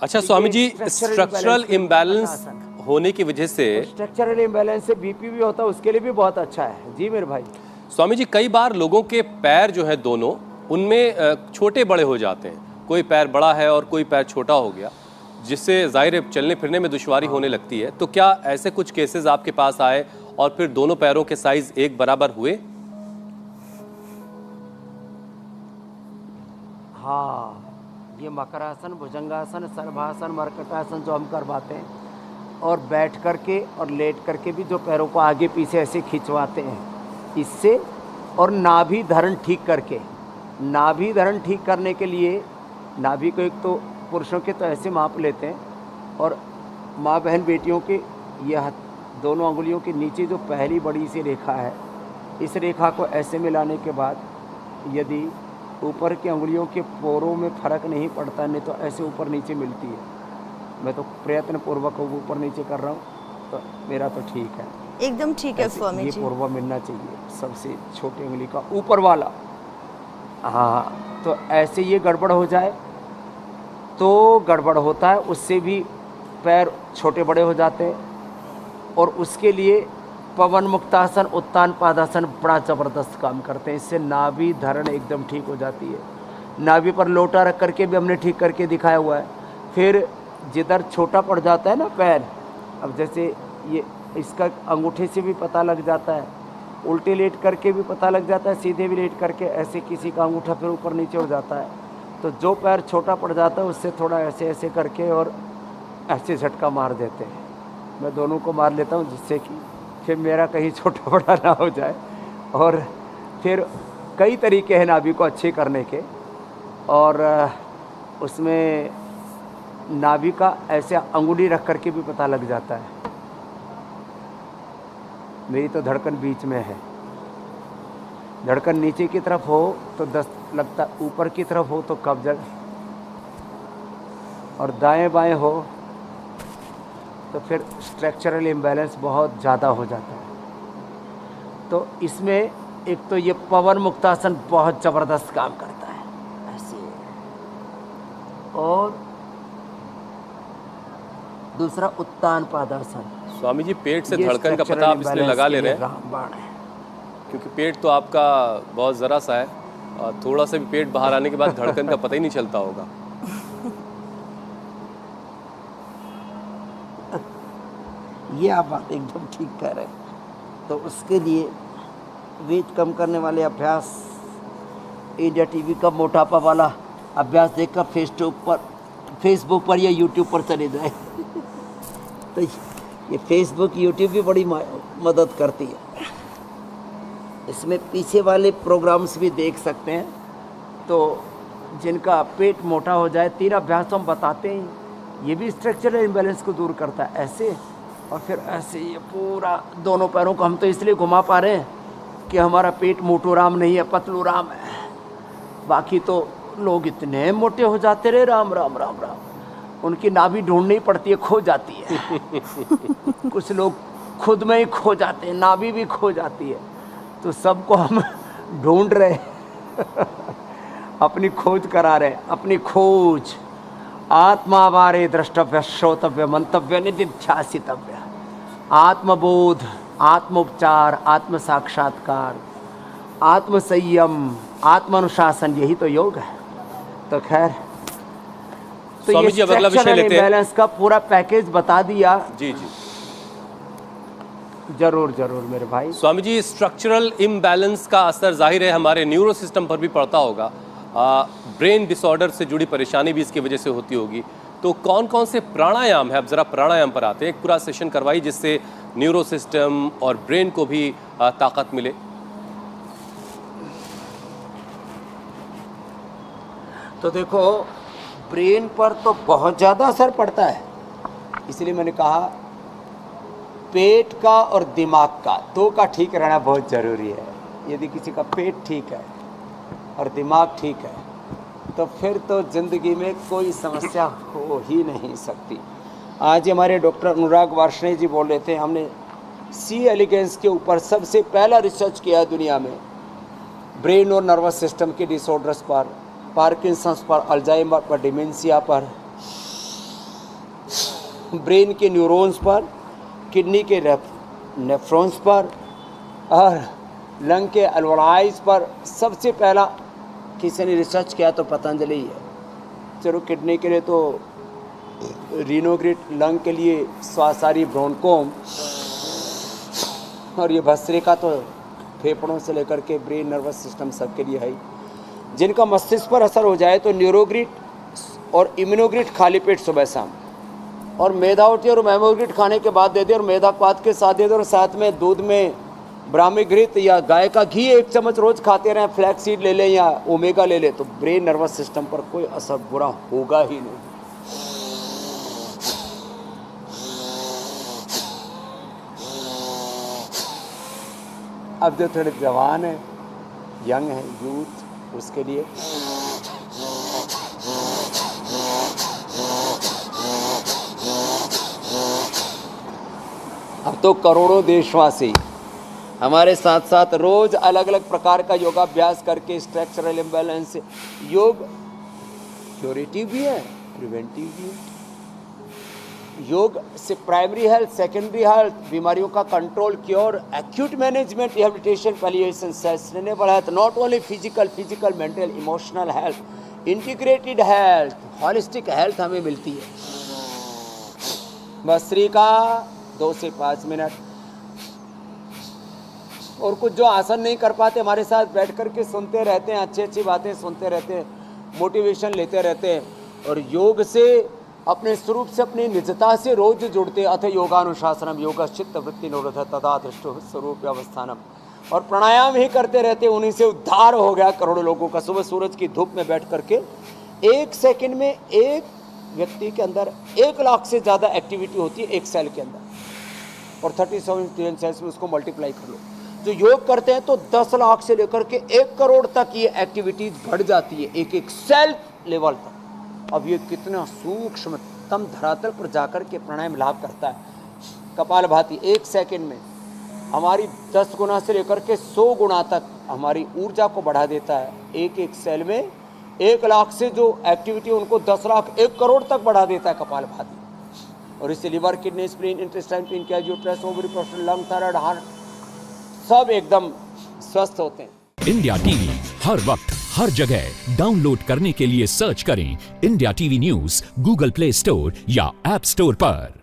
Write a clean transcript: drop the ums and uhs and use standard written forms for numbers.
अच्छा Swami ji, structural imbalance होने की वजह से, स्ट्रक्चरल इम्बैलेंस से बीपी भी होता है, उसके लिए भी बहुत अच्छा है। जी मेरे भाई। स्वामी जी कई बार लोगों के पैर जो है दोनों, उनमें छोटे बड़े हो जाते हैं। कोई पैर बड़ा है और कोई पैर छोटा हो गया, जिससे जाहिर है चलने फिरने में दुश्वारी होने लगती है। तो क्या ऐसे कुछ केसेस आपके पास आए और फिर दोनों पैरों के साइज एक बराबर हुए? हाँ, ये मकरासन, भुजंगासन, सर्वासन, मरकटासन जो हम करवाते हैं, और बैठ करके और लेट करके भी जो पैरों को आगे पीछे ऐसे खिंचवाते हैं इससे, और नाभि धरण ठीक करके, नाभि धरण ठीक करने के लिए नाभि को एक तो पुरुषों के तो ऐसे माप लेते हैं, और माँ बहन बेटियों के यह दोनों अंगुलियों के नीचे जो पहली बड़ी सी रेखा है, इस रेखा को ऐसे मिलाने के बाद यदि ऊपर की अंगुलियों के पोरों में फ़र्क नहीं पड़ता, नहीं तो ऐसे ऊपर नीचे मिलती है। मैं तो प्रयत्न पूर्वक ऊपर नीचे कर रहा हूँ, तो मेरा तो ठीक है, एकदम ठीक है स्वामी ये जी। पोरवा मिलना चाहिए सबसे छोटी उंगली का ऊपर वाला। हाँ, तो ऐसे ये गड़बड़ हो जाए तो गड़बड़ होता है, उससे भी पैर छोटे बड़े हो जाते हैं। और उसके लिए पवन मुक्तासन, उत्तान पादासन बड़ा ज़बरदस्त काम करते हैं। इससे नाभि धरण एकदम ठीक हो जाती है। नाभि पर लोटा रख करके भी हमने ठीक करके दिखाया हुआ है। फिर जिधर छोटा पड़ जाता है ना पैर, अब जैसे ये इसका अंगूठे से भी पता लग जाता है, उल्टे लेट करके भी पता लग जाता है, सीधे भी लेट करके, ऐसे किसी का अंगूठा फिर ऊपर नीचे हो जाता है। तो जो पैर छोटा पड़ जाता है उससे थोड़ा ऐसे ऐसे करके और ऐसे झटका मार देते हैं। मैं दोनों को मार लेता हूँ, जिससे कि फिर मेरा कहीं छोटा बड़ा ना हो जाए। और फिर कई तरीके हैं नाभि को अच्छे करने के, और उसमें नाभि का ऐसे अंगुली रख करके भी पता लग जाता है। मेरी तो धड़कन बीच में है, धड़कन नीचे की तरफ हो तो 10 लगता, ऊपर की तरफ हो तो कब्जा, और दाएं बाएं हो तो फिर स्ट्रक्चरल इम्बैलेंस बहुत ज़्यादा हो जाता है। तो इसमें एक तो ये पवन मुक्तासन बहुत ज़बरदस्त काम करता है ऐसे, और दूसरा उत्तान पादासन। स्वामी जी पेट से धड़कन का पता आप इसलिए लगा ले रहे हैं रामबाण है, क्योंकि पेट तो आपका बहुत ज़रा सा है, और थोड़ा सा भी पेट बाहर आने के बाद धड़कन का पता ही नहीं चलता होगा। ये आप बात एकदम ठीक कह रहे हैं। तो उसके लिए वेट कम करने वाले अभ्यास, इंडिया टीवी का मोटापा वाला अभ्यास देखकर फेसबुक पर या यूट्यूब पर चले जाए। तो ये फेसबुक यूट्यूब भी बड़ी मदद करती है। इसमें पीछे वाले प्रोग्राम्स भी देख सकते हैं। तो जिनका पेट मोटा हो जाए, 3 अभ्यास तो हम बताते हैं, ये भी स्ट्रक्चरल इम्बैलेंस को दूर करता है। ऐसे और फिर ऐसे, ये पूरा दोनों पैरों को हम तो इसलिए घुमा पा रहे हैं कि हमारा पेट मोटू राम नहीं है, पतलू राम है। बाकी तो लोग इतने मोटे हो जाते रहे, राम राम राम राम, उनकी नाभि ढूंढनी पड़ती है, खो जाती है। कुछ लोग खुद में ही खो जाते हैं, नाभि भी खो जाती है। तो सबको हम ढूंढ रहे हैं, अपनी खोज करा रहे हैं, अपनी खोज। आत्मावारे द्रष्टव्य, श्रोतव्य, मंतव्य, निधिध्यासितव्य। आत्मबोध, आत्मोपचार, आत्म साक्षात्कार, आत्म संयम, आत्मानुशासन, यही तो योग है। तो खैर, तो स्वामी जी अब अगला विषय लेते हैं। बैलेंस का पूरा पैकेज बता दिया। जी जी जरूर जरूर मेरे भाई। स्वामी जी, स्ट्रक्चरल इम्बैलेंस का असर जाहिर है हमारे न्यूरो सिस्टम पर भी पड़ता होगा। ब्रेन डिसऑर्डर से जुड़ी परेशानी भी इसकी वजह से होती होगी। तो कौन कौन से प्राणायाम है, अब ज़रा प्राणायाम पर आते हैं। एक पूरा सेशन करवाइए जिससे न्यूरो सिस्टम और ब्रेन को भी ताकत मिले। तो देखो, ब्रेन पर तो बहुत ज़्यादा असर पड़ता है, इसलिए मैंने कहा पेट का और दिमाग का, 2 का ठीक रहना बहुत ज़रूरी है। यदि किसी का पेट ठीक है और दिमाग ठीक है तो फिर तो ज़िंदगी में कोई समस्या हो ही नहीं सकती। आज हमारे डॉक्टर अनुराग वार्ष्णेय जी बोल रहे थे, हमने सी एलिगेंस के ऊपर सबसे पहला रिसर्च किया दुनिया में, ब्रेन और नर्वस सिस्टम के डिसऑर्डर्स पर, पार्किंसंस पर, अल्जाइमर पर, डिमेंशिया पर। ब्रेन के न्यूरॉन्स पर, किडनी के नेफ्रॉन्स पर और लंग के अल्वोलाइज पर सबसे पहला किसी ने रिसर्च किया तो पतंजलि है। चलो किडनी के लिए तो रीनोग्रिड, लंग के लिए स्वासारी ब्रोनकोम और ये भस्त्रिका तो फेफड़ों से लेकर के ब्रेन नर्वस सिस्टम सबके लिए है। जिनका मस्तिष्क पर असर हो जाए तो न्यूरोग्रिड और इम्यूनोग्रिड खाली पेट सुबह शाम, और मैदा उठी और मेमोग्रिड खाने के बाद दे दे और मैदा पात के साथ दे दे और साथ में दूध में ब्राह्मी घृत या गाय का घी 1 चम्मच रोज खाते रहें, फ्लैक्स सीड ले लें या ओमेगा ले लें, तो ब्रेन नर्वस सिस्टम पर कोई असर बुरा होगा ही नहीं। अब जो थोड़े जवान है, यंग है, यूथ, उसके लिए अब तो करोड़ों देशवासी हमारे साथ साथ रोज अलग अलग प्रकार का योगाभ्यास करके स्ट्रक्चरल इम्बैलेंस, योग क्यूरेटिव भी है, प्रिवेंटिव भी है। योग से प्राइमरी हेल्थ, सेकेंडरी हेल्थ, बीमारियों का control, cure, acute management, rehabilitation, palliation, sustainable health, not only physical, mental, emotional health, integrated health, holistic health हमें मिलती है। भस्त्रिका 2 से 5 मिनट, और कुछ जो आसन नहीं कर पाते हमारे साथ बैठ कर के सुनते रहते हैं, अच्छी बातें सुनते रहते हैं, मोटिवेशन लेते रहते हैं, और योग से अपने स्वरूप से, अपनी निजता से रोज जुड़ते हैं। अथ योगानुशासनम योगश्चित्त वृत्ति निरोध तथा दृष्टो स्वरूप अवस्थानम, और प्राणायाम ही करते रहते हैं। उन्हीं से उद्धार हो गया करोड़ों लोगों का। सुबह सूरज की धूप में बैठ करके 1 सेकंड में एक व्यक्ति के अंदर 1 लाख से ज़्यादा एक्टिविटी होती है 1 सेल के अंदर, और 37 ट्रिलियन सेल्स में उसको मल्टीप्लाई कर लो। जो योग करते हैं तो 10 लाख से लेकर के 1 करोड़ तक ये एक्टिविटीज बढ़ जाती है, एक सेल लेवल तक। अब ये कितना सूक्ष्मतम धरातल पर जाकर के प्राणायाम लाभ करता है। कपालभाति 1 सेकंड में हमारी 10 गुना से लेकर के 100 गुना तक हमारी ऊर्जा को बढ़ा देता है। एक सेल में 1 लाख से जो एक्टिविटी उनको 10 लाख 1 करोड़ तक बढ़ा देता है कपालभाति। और इससे liver, kidney, spleen, intestine, pancreas, uterus, ovary, prostate, lung, thyroid, heart सब एकदम स्वस्थ होते हैं। इंडिया टीवी हर वक्त हर जगह डाउनलोड करने के लिए सर्च करें India TV news Google play store या ऐप स्टोर पर।